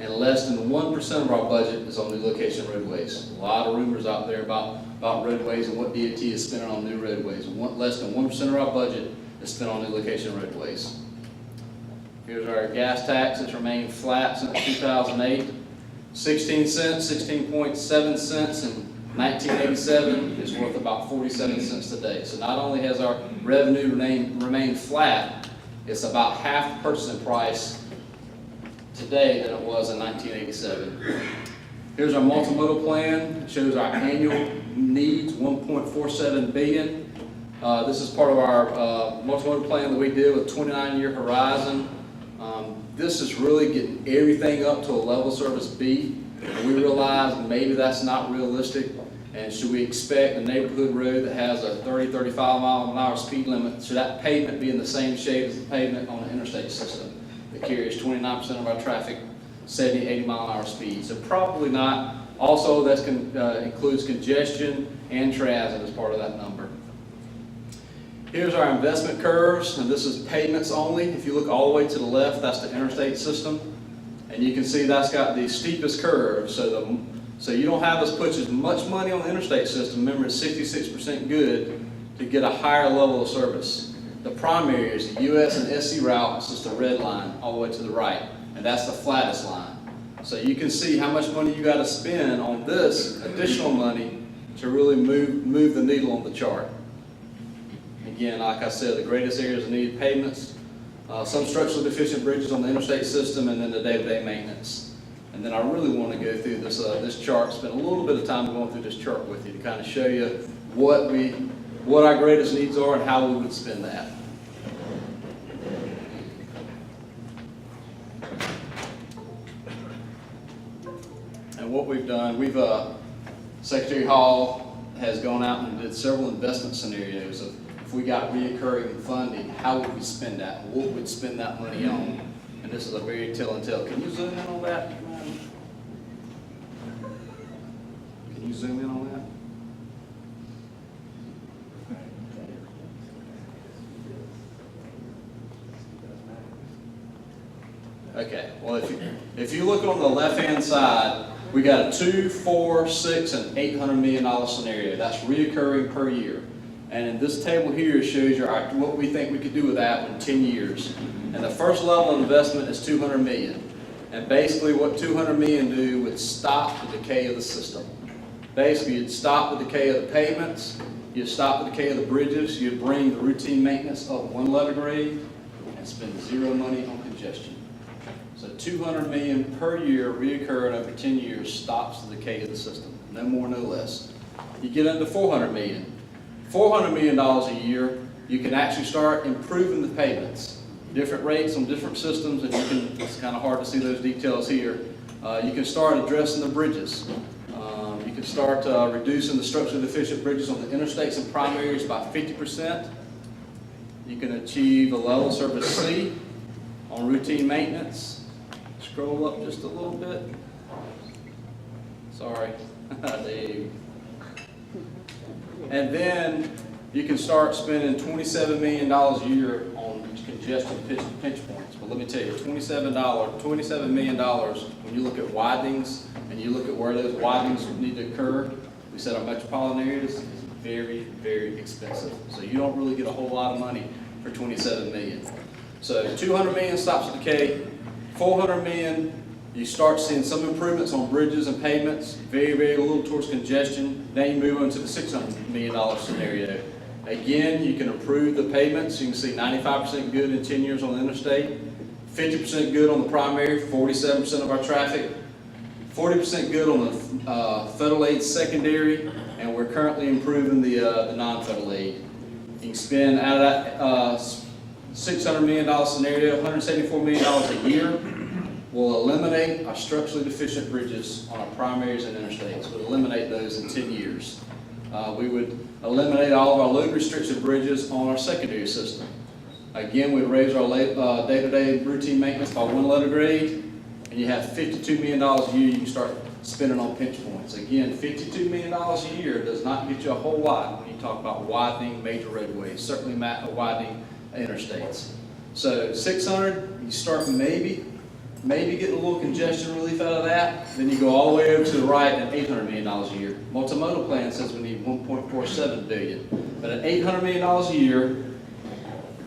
and less than 1% of our budget is on new location roadways. A lot of rumors out there about roadways and what DOT is spending on new roadways. Less than 1% of our budget is spent on new location roadways. Here's our gas tax. It's remained flat since 2008. 16 cents, 16.7 cents in 1987 is worth about 47 cents today. So not only has our revenue remained flat, it's about half the purchasing price today than it was in 1987. Here's our multimodal plan. It shows our annual needs, $1.47 billion. This is part of our multimodal plan that we did with 29-year horizon. This is really getting everything up to a level service B. And we realize maybe that's not realistic. And should we expect a neighborhood road that has a 30, 35 mile an hour speed limit, should that pavement be in the same shape as the pavement on the interstate system that carries 29% of our traffic, 70, 80 mile an hour speed? So probably not. Also, that includes congestion and transit as part of that number. Here's our investment curves, and this is pavements only. If you look all the way to the left, that's the interstate system. And you can see that's got the steepest curve. So you don't have us put as much money on the interstate system. Remember, it's 66% good to get a higher level of service. The primary is the US and SC route. It's just a red line all the way to the right. And that's the flattest line. So you can see how much money you got to spend on this additional money to really move the needle on the chart. Again, like I said, the greatest areas of need pavements, some structurally deficient bridges on the interstate system, and then the day-to-day maintenance. And then I really want to go through this chart, spend a little bit of time going through this chart with you to kind of show you what our greatest needs are and how we would spend that. And what we've done, Secretary Hall has gone out and did several investment scenarios of if we got reoccurring funding, how would we spend that? What would we spend that money on? And this is a very tell and tell. Can you zoom in on that? Can you zoom in on that? Okay, well if you look on the left-hand side, we got a $2, $4, $6, and $800 million scenario. That's reoccurring per year. And in this table here shows you what we think we could do with that in 10 years. And the first level of investment is $200 million. And basically what $200 million do would stop the decay of the system. Basically, you'd stop the decay of the pavements, you'd stop the decay of the bridges, you'd bring the routine maintenance up one letter grade, and spend zero money on congestion. So $200 million per year reoccurring over 10 years stops the decay of the system. No more, no less. You get into $400 million. $400 million a year, you can actually start improving the pavements. Different rates on different systems, and it's kind of hard to see those details here. You can start addressing the bridges. You can start reducing the structurally deficient bridges on the interstates and primaries by 50%. You can achieve a level service C on routine maintenance. Scroll up just a little bit. Sorry, Dave. And then you can start spending $27 million a year on congestion pinch points. But let me tell you, $27 million, when you look at widenings and you look at where those widenings need to occur, we said our metropolitan areas is very, very expensive. So you don't really get a whole lot of money for $27 million. So $200 million stops the decay, $400 million, you start seeing some improvements on bridges and pavements, very, very little towards congestion. Then you move on to the $600 million scenario. Again, you can improve the pavements. You can see 95% good in 10 years on the interstate, 50% good on the primary, 47% of our traffic, 40% good on the federal aid secondary, and we're currently improving the non-federal aid. You can spend out of that $600 million scenario, $174 million a year, will eliminate our structurally deficient bridges on our primaries and interstates. We'll eliminate those in 10 years. We would eliminate all of our load restricted bridges on our secondary system. Again, we'd raise our day-to-day routine maintenance by 1 letter grade, and you have $52 million a year you can start spending on pinch points. Again, $52 million a year does not get you a whole lot when you talk about widening major roadways, certainly widening interstates. So 600, you start maybe getting a little congestion relief out of that, then you go all the way over to the right at $800 million a year. Multimodal plan says we need $1.47 billion, but at $800 million a year,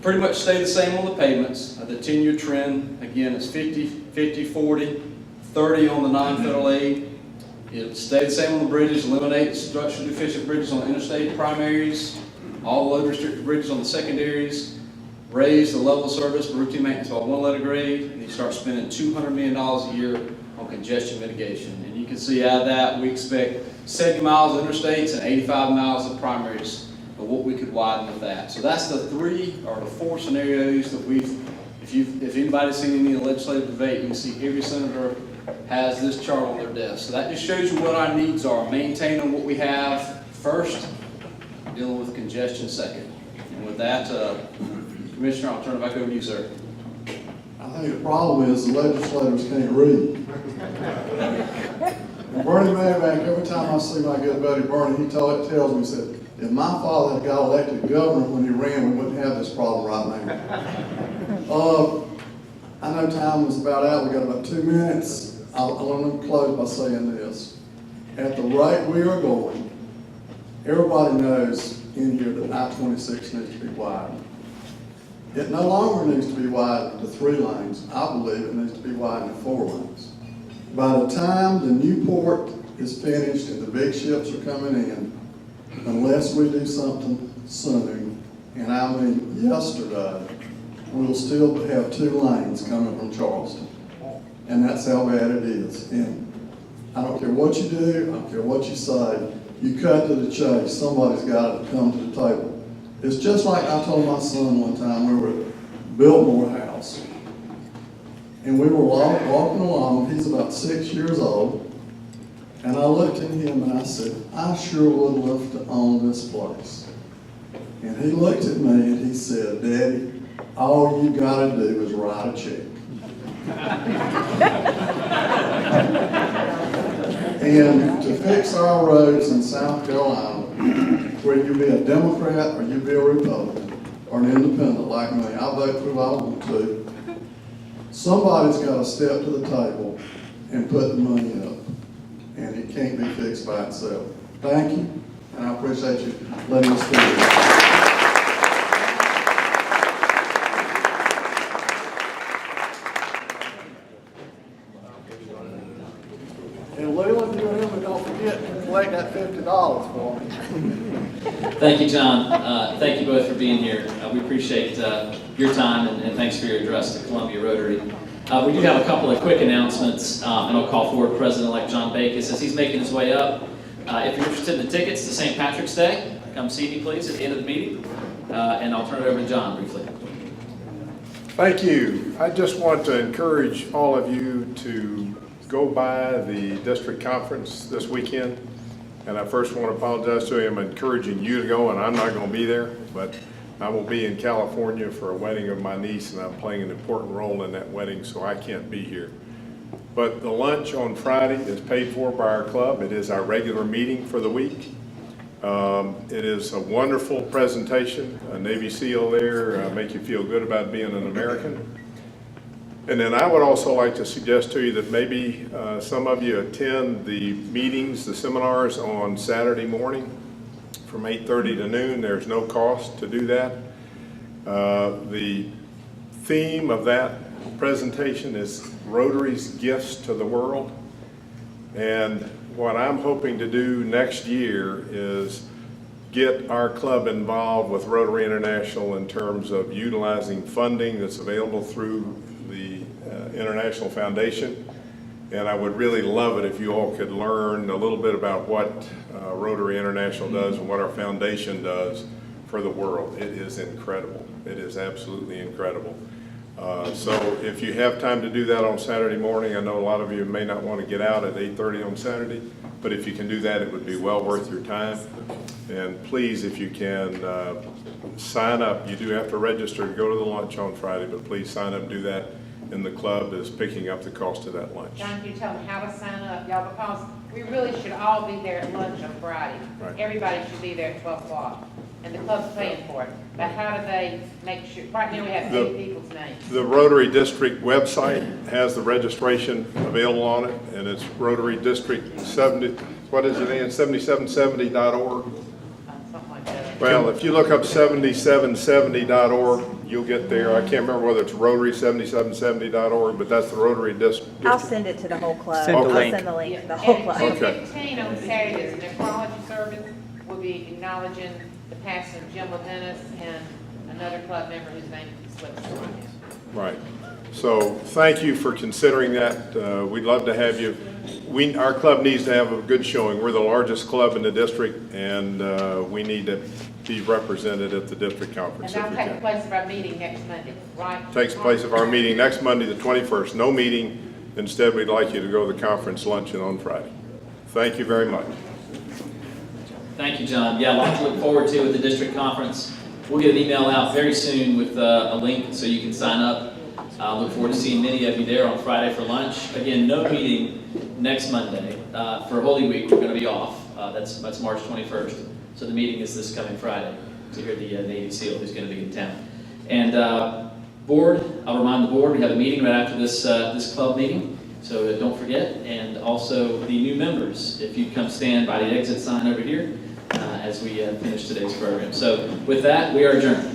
pretty much stay the same on the pavements. The 10-year trend, again, is 50, 50, 40, 30 on the non-federal aid. It'll stay the same on the bridges, eliminate structurally deficient bridges on interstate primaries, all load restricted bridges on the secondaries, raise the level of service for routine maintenance by 1 letter grade, and you start spending $200 million a year on congestion mitigation. And you can see out of that, we expect 70 miles of interstates and 85 miles of primaries of what we could widen with that. So that's the 3 or the 4 scenarios that if anybody's seen any legislative debate, you can see every senator has this chart on their desk. So that just shows you what our needs are, maintaining what we have first, dealing with congestion second. And with that, Commissioner, I'll turn it back over to you, sir. I think the problem is the legislators can't read. And Bernie Mayback, every time I see my good buddy Bernie, he tells me, he said, if my father had got elected governor when he ran, we wouldn't have this problem right now. I know time was about out. We got about 2 minutes. I want to close by saying this. At the rate we are going, everybody knows in here that I-26 needs to be widened. It no longer needs to be widened to 3 lanes. I believe it needs to be widened to 4 lanes. By the time the new port is finished and the big ships are coming in, unless we do something soon, and I mean yesterday, we'll still have 2 lanes coming from Charleston. And that's how bad it is. And I don't care what you do, I don't care what you say, you cut to the chase, somebody's got to come to the table. It's just like I told my son one time, we were at Biltmore House, and we were walking along, he's about 6 years old, and I looked at him and I said, I sure would love to own this place. And he looked at me and he said, Daddy, all you gotta do is write a check. And to fix our roads in South Carolina, where you be a Democrat or you be a Republican or an independent like me, I vote for who I want to, somebody's got to step to the table and put the money up. And it can't be fixed by itself. Thank you, and I appreciate you letting us speak. And Leland, you and him, don't forget to collect that $50 for me. Thank you, John. Thank you both for being here. We appreciate your time, and thanks for your address to Columbia Rotary. We do have a couple of quick announcements, and I'll call forward President-elect John Bacon as he's making his way up. If you're interested in the tickets to St. Patrick's Day, come see me, please, at the end of the meeting, and I'll turn it over to John briefly. Thank you. I just want to encourage all of you to go by the district conference this weekend. And I first want to apologize to him, encouraging you to go, and I'm not going to be there, but I will be in California for a wedding of my niece, and I'm playing an important role in that wedding, so I can't be here. But the lunch on Friday is paid for by our club. It is our regular meeting for the week. It is a wonderful presentation. A Navy SEAL there, make you feel good about being an American. And then I would also like to suggest to you that maybe some of you attend the meetings, the seminars on Saturday morning from 8:30 to noon. There's no cost to do that. The theme of that presentation is Rotary's Gifts to the World. And what I'm hoping to do next year is get our club involved with Rotary International in terms of utilizing funding that's available through the International Foundation. And I would really love it if you all could learn a little bit about what Rotary International does and what our foundation does for the world. It is incredible. It is absolutely incredible. So if you have time to do that on Saturday morning, I know a lot of you may not want to get out at 8:30 on Saturday, but if you can do that, it would be well worth your time. And please, if you can, sign up. You do have to register to go to the lunch on Friday, but please sign up and do that. And the club is picking up the cost of that lunch. John, can you tell them how to sign up, y'all, because we really should all be there at lunch on Friday. Right. Everybody should be there at 12 o'clock, and the club's paying for it. But how do they make sure, right now we have 8 people's names. The Rotary District website has the registration available on it, and it's Rotary District 70, what is it, Ian, 7770.org? Something like that. Well, if you look up 7770.org, you'll get there. I can't remember whether it's Rotary7770.org, but that's the Rotary District. I'll send it to the whole club. Send the I'll link. send the link to the whole club. And Okay. 2:15 on Saturdays, an nephrology service will be acknowledging the passing of Jim Levinas and another club member whose name slips my head. Right. So thank you for considering that. We'd love to have you. Our club needs to have a good showing. We're the largest club in the district, and we need to be represented at the district conference. And if we that'll take can. place of our meeting next Monday, right? Takes place of our meeting next Monday, the 21st. No meeting. Instead, we'd like you to go to the conference luncheon on Friday. Thank you very much. Thank you, John. Yeah, a lot to look forward to at the district conference. We'll get an email out very soon with a link so you can sign up. I look forward to seeing many of you there on Friday for lunch. Again, no meeting next Monday. For Holy Week, we're going to be off. That's March 21st. So the meeting is this coming Friday to hear the Navy SEAL who's going to be in town. And board, I'll remind the board, we have a meeting right after this club meeting. So don't forget. And also the new members, if you come stand by the exit sign over here as we finish today's program. So with that, we are adjourned.